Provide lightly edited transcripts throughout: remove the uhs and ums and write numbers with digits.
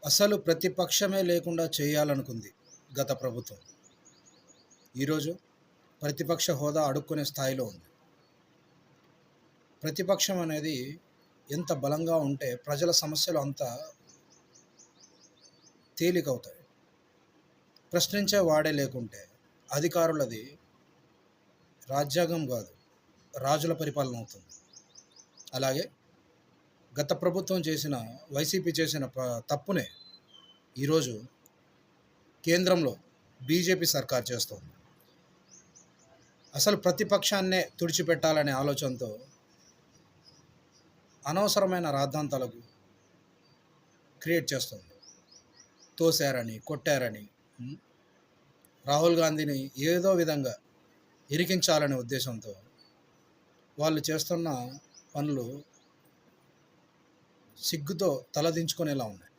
అసలు ప్రతిపక్షమే లేకుండా చేయాలనుకుంది గత ప్రభుత్వం. ఈరోజు ప్రతిపక్ష హోదా అడుక్కునే స్థాయిలో ఉంది. ప్రతిపక్షం అనేది ఎంత బలంగా ఉంటే ప్రజల సమస్యలు అంత తేలికవుతాయి. ప్రశ్నించే వాడే లేకుంటే అధికారులది రాజ్యాంగం కాదు, రాజుల పరిపాలన అవుతుంది. అలాగే గత ప్రభుత్వం చేసిన వైసీపీ చేసిన తప్పునే ఈరోజు కేంద్రంలో బీజేపీ సర్కార్ చేస్తోంది. అసలు ప్రతిపక్షాన్నే తుడిచిపెట్టాలనే ఆలోచనతో అనవసరమైన రాద్ధాంతాలకు క్రియేట్ చేస్తుంది. తోశారని, కొట్టారని, రాహుల్ గాంధీని ఏదో విధంగా ఇరికించాలనే ఉద్దేశంతో వాళ్ళు చేస్తున్న పనులు సిగ్గుతో తలదించుకునేలా ఉన్నాయి.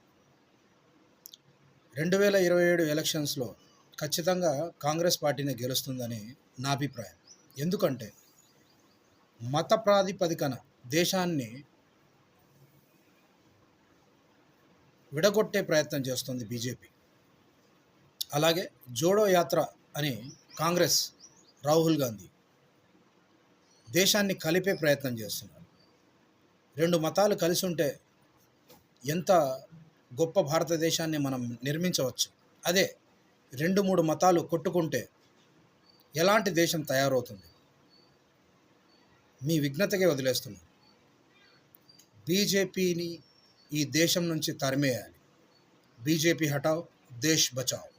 2027 ఎలక్షన్స్లో ఖచ్చితంగా కాంగ్రెస్ పార్టీనే గెలుస్తుందని నా అభిప్రాయం. ఎందుకంటే మత ప్రాతిపదికన దేశాన్ని విడగొట్టే ప్రయత్నం చేస్తుంది బీజేపీ. అలాగే జోడో యాత్ర అని కాంగ్రెస్, రాహుల్ గాంధీ దేశాన్ని కలిపే ప్రయత్నం చేస్తున్నారు. రెండు మతాలు కలిసి ఉంటే ఎంత గొప్ప భారతదేశాన్ని మనం నిర్మించవచ్చు. అదే 2-3 మతాలు కొట్టుకుంటే ఎలాంటి దేశం తయారవుతుంది? మీ విజ్ఞతకే వదిలేస్తున్నాను. బీజేపీని ఈ దేశం నుంచి తరిమేయాలి. బీజేపీ హటావ్, దేశ్ బచావ్.